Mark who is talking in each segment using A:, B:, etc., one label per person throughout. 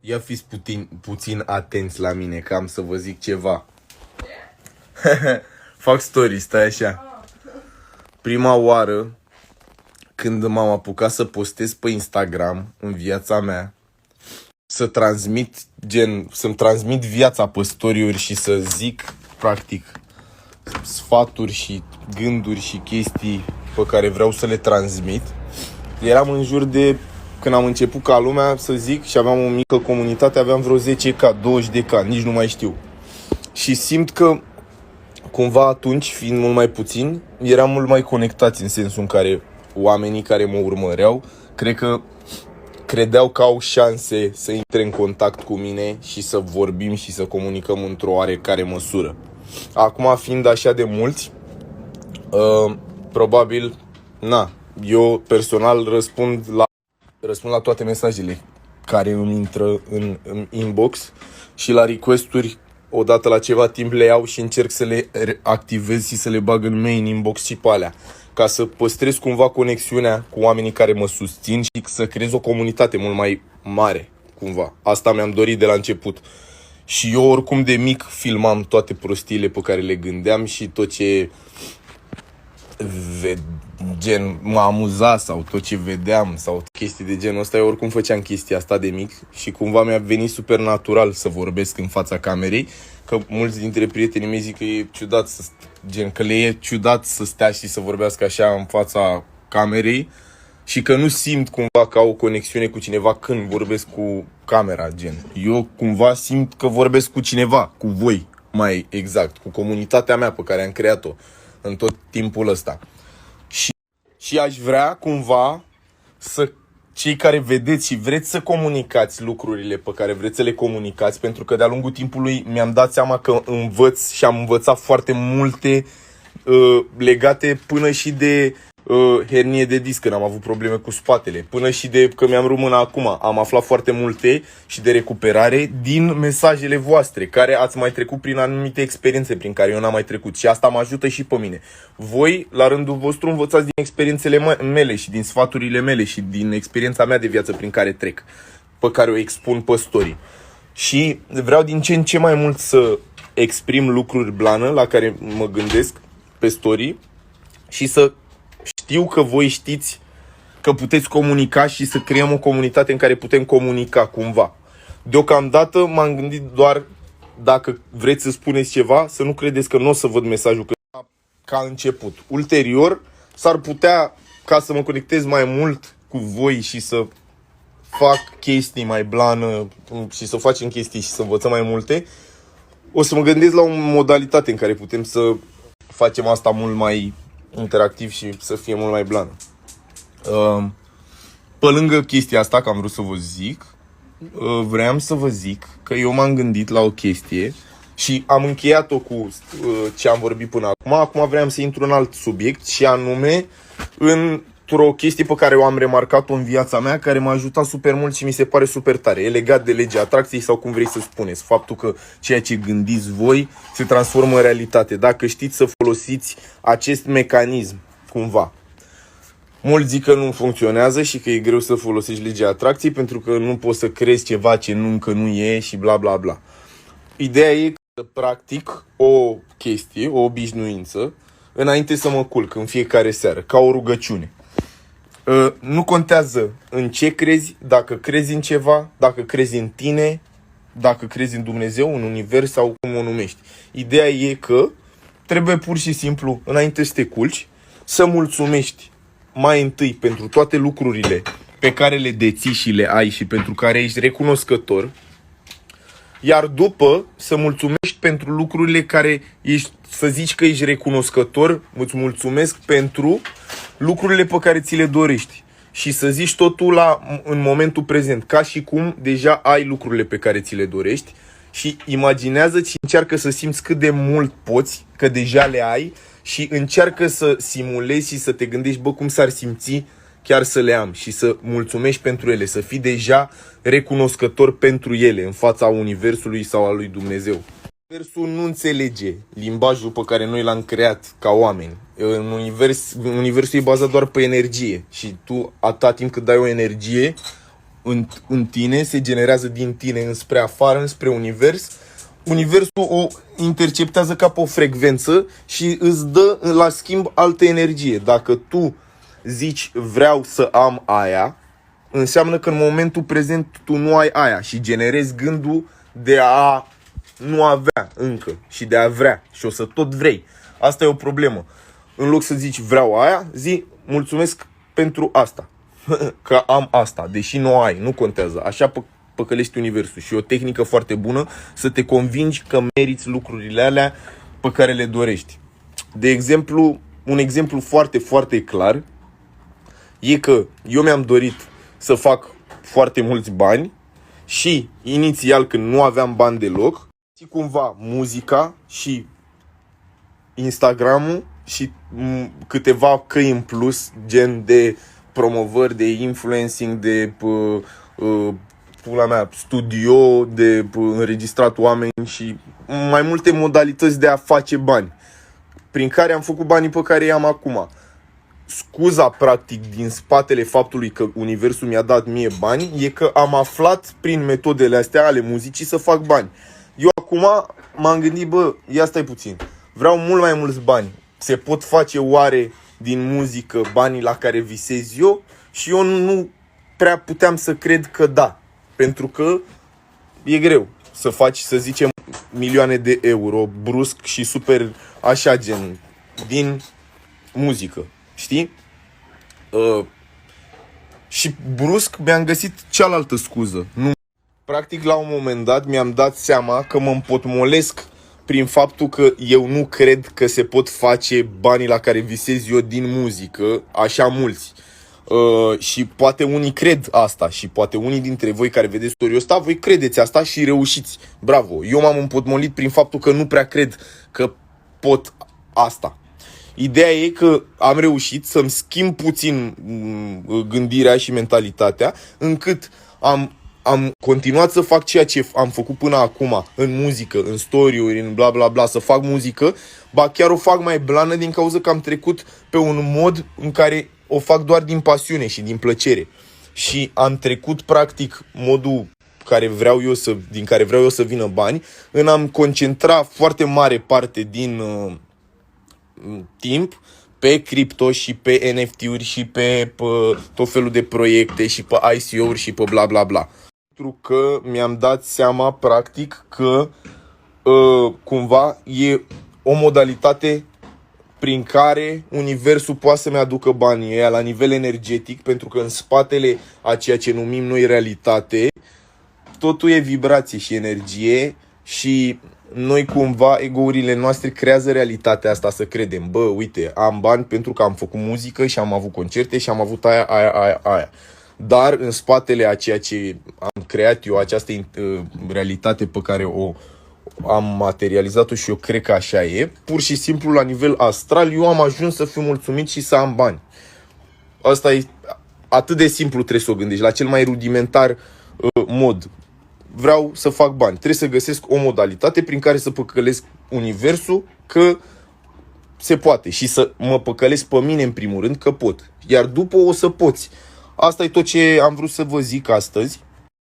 A: Ia fiți puțin atenți la mine, că am să vă zic ceva. Fac story, stai așa. Prima oară când m-am apucat să postez pe Instagram în viața mea, să-mi transmit viața pe story-uri și să zic, practic, sfaturi și gânduri și chestii pe care vreau să le transmit, eram în jur de, când am început ca lumea să zic, și aveam o mică comunitate, aveam vreo 10k, 20k, nici nu mai știu. Și simt că cumva atunci, fiind mult mai puțin, eram mult mai conectați, în sensul în care oamenii care mă urmăreau, cred că credeau că au șanse să intre în contact cu mine și să vorbim și să comunicăm într-o oarecare măsură. Acum, fiind așa de mulți, probabil, eu personal răspund la toate mesajele care îmi intră în inbox și la request-uri. Odată la ceva timp le iau și încerc să le activez și să le bag în main inbox și pe alea, ca să păstrez cumva conexiunea cu oamenii care mă susțin și să creez o comunitate mult mai mare, cumva. Asta mi-am dorit de la început. Și eu oricum de mic filmam toate prostiile pe care le gândeam și tot ce gen mă amuza sau tot ce vedeam sau chestii de genul ăsta. Eu oricum făceam chestia asta de mic și cumva mi-a venit super natural să vorbesc în fața camerei, că mulți dintre prietenii mei zic că e ciudat că le e ciudat să stea și să vorbească așa în fața camerei și că nu simt cumva că au o conexiune cu cineva când vorbesc cu camera, gen. Eu cumva simt că vorbesc cu cineva, cu voi, mai exact, cu comunitatea mea pe care am creat-o în tot timpul ăsta. Și aș vrea cumva să cei care vedeți și vreți să comunicați lucrurile pe care vreți să le comunicați, pentru că de-a lungul timpului mi-am dat seama că învăț și am învățat foarte multe legate până și de hernie de disc, când am avut probleme cu spatele, până și de că mi-am rupt mâna acum. Am aflat foarte multe și de recuperare din mesajele voastre, care ați mai trecut prin anumite experiențe prin care eu n-am mai trecut și asta mă ajută și pe mine. Voi, la rândul vostru, învățați din experiențele mele și din sfaturile mele și din experiența mea de viață prin care trec, pe care o expun pe story. Și vreau din ce în ce mai mult să exprim lucruri blană la care mă gândesc pe story și să știu că voi știți că puteți comunica și să creăm o comunitate în care putem comunica cumva. Deocamdată m-am gândit doar, dacă vreți să spuneți ceva, să nu credeți că nu o să văd mesajul ca început. Ulterior, s-ar putea, ca să mă conectez mai mult cu voi și să fac chestii mai blană și să facem chestii și să învățăm mai multe, o să mă gândesc la o modalitate în care putem să facem asta mult mai interactiv și să fie mult mai blană. Pe lângă chestia asta, că am vrut să vă zic, vreau să vă zic că eu m-am gândit la o chestie și am încheiat-o cu ce am vorbit până acum. Acum vreau să intru în alt subiect și anume într-o chestie pe care o am remarcat-o în viața mea, care m-a ajutat super mult și mi se pare super tare. E legat de legea atracției sau cum vrei să spuneți. Faptul că ceea ce gândiți voi se transformă în realitate. Dacă știți să folosiți acest mecanism cumva. Mulți zic că nu funcționează și că e greu să folosești legea atracției pentru că nu poți să crezi ceva ce încă nu e și bla bla bla. Ideea e că practic o chestie, o obișnuință, înainte să mă culc în fiecare seară, ca o rugăciune. Nu contează în ce crezi, dacă crezi în ceva, dacă crezi în tine, dacă crezi în Dumnezeu, în univers sau cum o numești. Ideea e că trebuie pur și simplu, înainte să te culci, să mulțumești mai întâi pentru toate lucrurile pe care le deții și le ai și pentru care ești recunoscător, iar după să mulțumești pentru lucrurile care ești, să zici că ești recunoscător, îți mulțumesc pentru lucrurile pe care ți le dorești. Și să zici totul în momentul prezent, ca și cum deja ai lucrurile pe care ți le dorești și imaginează-ți și încearcă să simți cât de mult poți, că deja le ai și încearcă să simulezi și să te gândești, cum s-ar simți chiar să le am și să mulțumești pentru ele, să fii deja recunoscător pentru ele în fața Universului sau a lui Dumnezeu. Universul nu înțelege limbajul pe care noi l-am creat ca oameni. Universul e bazat doar pe energie și tu, atâta timp cât dai o energie, în tine, se generează din tine înspre afară, înspre univers. Universul o interceptează ca pe o frecvență și îți dă la schimb altă energie. Dacă tu zici vreau să am aia, înseamnă că în momentul prezent tu nu ai aia și generezi gândul de a nu avea încă și de a vrea și o să tot vrei. Asta e o problemă. În loc să zici vreau aia, zi mulțumesc pentru asta. Că am asta, deși nu ai, nu contează. Așa păcălești universul și e o tehnică foarte bună să te convingi că meriți lucrurile alea pe care le dorești. De exemplu, un exemplu foarte, foarte clar e că eu mi-am dorit să fac foarte mulți bani și inițial când nu aveam bani deloc, și cumva muzica și Instagramul și câteva căi în plus, gen de promovări, de influencing, de pula mea, studio, de înregistrat oameni și mai multe modalități de a face bani, prin care am făcut banii pe care i-am acum. Scuza, practic, din spatele faptului că universul mi-a dat mie bani e că am aflat prin metodele astea ale muzicii să fac bani. Eu acum m-am gândit, bă, ia stai puțin, vreau mult mai mulți bani. Se pot face oare din muzică banii la care visez eu? Și eu nu prea puteam să cred că da. Pentru că e greu să faci, să zicem, milioane de euro brusc și super așa, gen, din muzică. Știi? Și brusc mi-am găsit cealaltă scuză. Nu. Practic, la un moment dat mi-am dat seama că mă împotmolesc prin faptul că eu nu cred că se pot face banii la care visez eu din muzică așa mulți. Și poate unii cred asta și poate unii dintre voi care vedeți storiul ăsta, voi credeți asta și reușiți. Bravo! Eu m-am împotmolit prin faptul că nu prea cred că pot asta. Ideea e că am reușit să-mi schimb puțin gândirea și mentalitatea, încât am continuat să fac ceea ce am făcut până acum în muzică, în story-uri, în bla bla bla, să fac muzică, ba chiar o fac mai blană din cauza că am trecut pe un mod în care o fac doar din pasiune și din plăcere. Și am trecut practic modul din care vreau eu să vină bani, în am concentra foarte mare parte din timp pe cripto și pe NFT-uri și pe tot felul de proiecte și pe ICO-uri și pe bla bla bla. Pentru că mi-am dat seama practic că cumva e o modalitate prin care universul poate să-mi aducă banii ăia la nivel energetic, pentru că în spatele a ceea ce numim noi realitate, totul e vibrație și energie și noi cumva, ego-urile noastre creează realitatea asta să credem. Bă, uite, am bani pentru că am făcut muzică și am avut concerte și am avut aia. Dar în spatele a ceea ce am creat eu, această realitate pe care am materializat-o și eu cred că așa e, pur și simplu la nivel astral eu am ajuns să fiu mulțumit și să am bani. Asta e atât de simplu, trebuie să o gândești, la cel mai rudimentar mod. Vreau să fac bani, trebuie să găsesc o modalitate prin care să păcălesc universul că se poate și să mă păcălesc pe mine în primul rând că pot, iar după o să poți. Asta e tot ce am vrut să vă zic astăzi.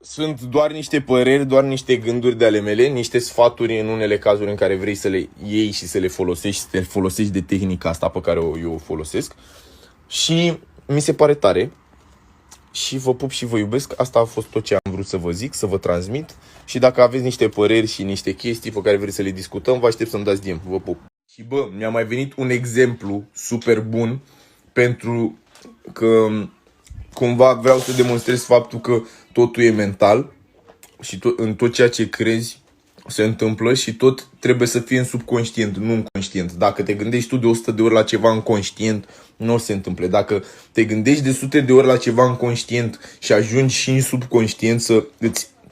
A: Sunt doar niște păreri, doar niște gânduri de ale mele, niște sfaturi în unele cazuri în care vrei să le iei și să le folosești, să te folosești de tehnica asta pe care eu o folosesc. Și mi se pare tare și vă pup și vă iubesc. Asta a fost tot ce am vrut să vă zic, să vă transmit. Și dacă aveți niște păreri și niște chestii pe care vreți să le discutăm, vă aștept să-mi dați DM. Vă pup. Și bă, mi-a mai venit un exemplu super bun pentru că cumva vreau să demonstrez faptul că totul e mental și în tot ceea ce crezi se întâmplă și tot trebuie să fie în subconștient, nu în conștient. Dacă te gândești tu de 100 de ori la ceva în conștient, nu o să se întâmple. Dacă te gândești de sute de ori la ceva în conștient și ajungi și în subconștient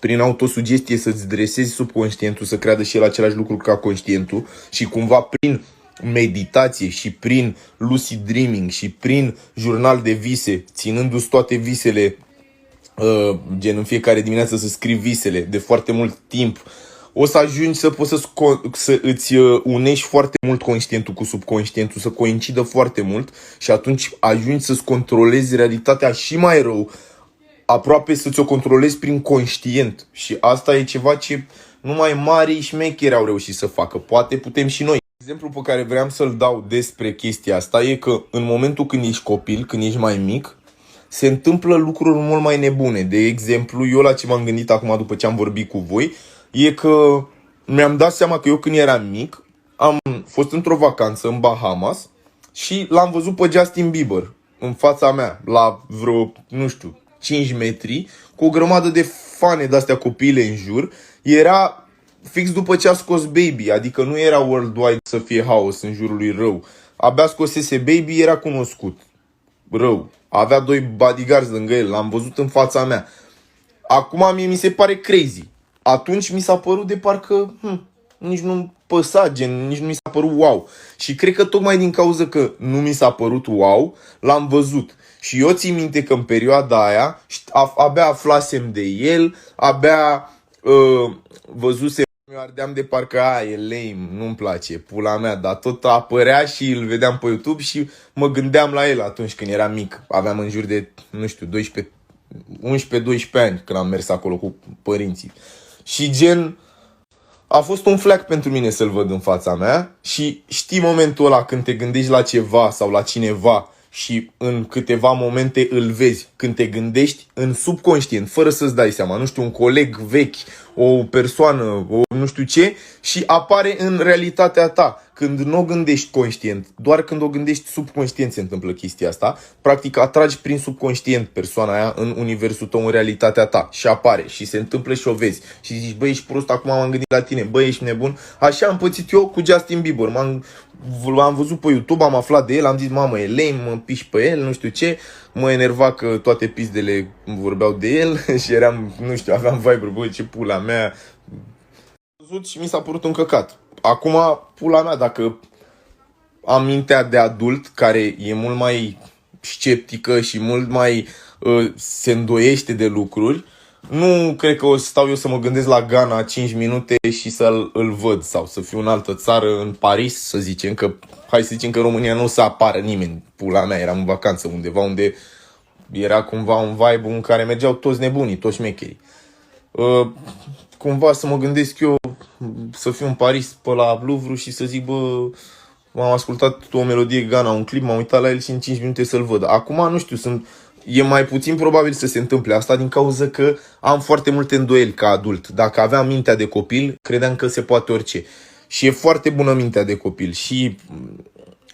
A: prin autosugestie să-ți dresezi subconștientul să creadă și el același lucru ca conștientul și cumva prin meditație și prin lucid dreaming și prin jurnal de vise, ținându-ți toate visele, gen în fiecare dimineață să scrii visele de foarte mult timp, o să ajungi să poți să îți unești foarte mult conștientul cu subconștientul, să coincidă foarte mult și atunci ajungi să-ți controlezi realitatea și mai rău, aproape să ți-o controlezi prin conștient. Și asta e ceva ce numai mari șmecheri au reușit să facă. Poate putem și noi. Exemplul pe care vreau să-l dau despre chestia asta e că în momentul când ești copil, când ești mai mic, se întâmplă lucruri mult mai nebune. De exemplu, eu la ce m-am gândit acum după ce am vorbit cu voi, e că mi-am dat seama că eu când eram mic, am fost într-o vacanță în Bahamas și l-am văzut pe Justin Bieber în fața mea, la vreo, nu știu, 5 metri, cu o grămadă de fane de-astea copile în jur. Era fix după ce a scos Baby, adică nu era worldwide să fie haos în jurul lui rău. Abia scosese Baby, era cunoscut rău. Avea 2 bodyguards lângă el, l-am văzut în fața mea. Acum mie mi se pare crazy. Atunci mi s-a părut de parcă nici nu păsa, gen, nici nu mi s-a părut wow. Și cred că tocmai din cauza că nu mi s-a părut wow, l-am văzut. Și eu țin minte că în perioada aia abia aflasem de el, abia văzusem, eu ardeam de parcă e lame, nu-mi place, pula mea, dar tot apărea și îl vedeam pe YouTube și mă gândeam la el atunci când eram mic. Aveam în jur de, nu știu, 11-12 ani când am mers acolo cu părinții. Și gen, a fost un fleac pentru mine să-l văd în fața mea și știi momentul ăla când te gândești la ceva sau la cineva și în câteva momente îl vezi, când te gândești în subconștient, fără să-ți dai seama, nu știu, un coleg vechi, o persoană, o nu știu ce, și apare în realitatea ta. Când nu o gândești conștient, doar când o gândești subconștient se întâmplă chestia asta. Practic atragi prin subconștient persoana aia în universul tău, în realitatea ta și apare și se întâmplă și o vezi. Și zici, băi, ești prost, acum m-am gândit la tine, băi, ești nebun. Așa am pățit eu cu Justin Bieber. L-am văzut pe YouTube, am aflat de el, am zis, mamă, e lame, mă piși pe el, nu știu ce. Mă enerva că toate pizdele vorbeau de el și eram, nu știu, aveam vibe, băi, ce pula mea. Și mi s-a părut un căcat. Acum, pula mea, dacă am mintea de adult, care e mult mai sceptică și mult mai se îndoiește de lucruri, nu cred că o să stau eu să mă gândesc la Ghana 5 minute și să-l văd. Sau să fiu în altă țară, în Paris, să zicem că, hai să zicem că în România nu o să apară nimeni. Pula mea, eram în vacanță undeva unde era cumva un vibe în care mergeau toți nebunii, toți șmecherii. Cumva să mă gândesc eu să fiu în Paris pe la Louvre și să zic, bă, am ascultat o melodie Ghana, un clip, m-am uitat la el și în 5 minute să-l văd. Acum, nu știu, e mai puțin probabil să se întâmple asta din cauza că am foarte multe îndoieli ca adult. Dacă aveam mintea de copil, credeam că se poate orice. Și e foarte bună mintea de copil și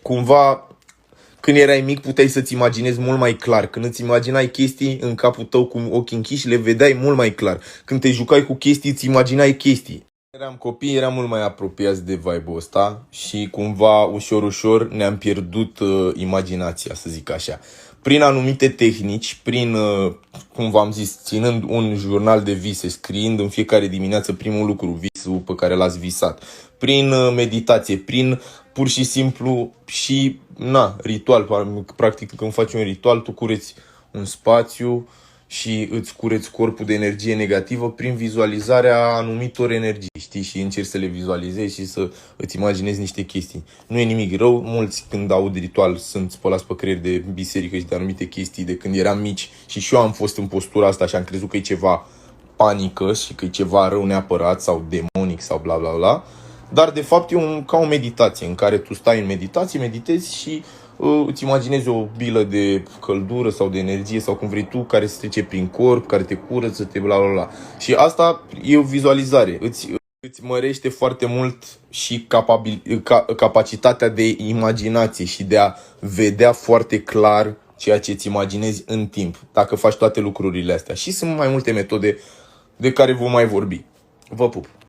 A: cumva când erai mic puteai să-ți imaginezi mult mai clar. Când îți imaginai chestii în capul tău cu ochii închiși, le vedeai mult mai clar. Când te jucai cu chestii, îți imaginai chestii. Eram copii, eram mult mai apropiați de vibe-ul ăsta și cumva, ușor, ușor, ne-am pierdut imaginația, să zic așa. Prin anumite tehnici, prin, cum v-am zis, ținând un jurnal de vise, scriind în fiecare dimineață primul lucru, visul pe care l-ați visat, prin meditație, prin pur și simplu și, ritual. Practic, când faci un ritual, tu cureți un spațiu și îți cureți corpul de energie negativă prin vizualizarea anumitor energii, știi? Și încerci să le vizualizezi și să îți imaginezi niște chestii. Nu e nimic rău, mulți când aud ritual sunt spălați pe creier de biserică și de anumite chestii de când eram mici și eu am fost în postura asta și am crezut că e ceva panică și că e ceva rău neapărat sau demonic sau bla bla bla. Dar de fapt e ca o meditație în care tu stai în meditație, meditezi și îți imaginezi o bilă de căldură sau de energie sau cum vrei tu, care se trece prin corp, care te curăță, te bla bla bla. Și asta e o vizualizare. Îți mărește foarte mult și capacitatea de imaginație și de a vedea foarte clar ceea ce îți imaginezi în timp, dacă faci toate lucrurile astea. Și sunt mai multe metode de care vom mai vorbi. Vă pup!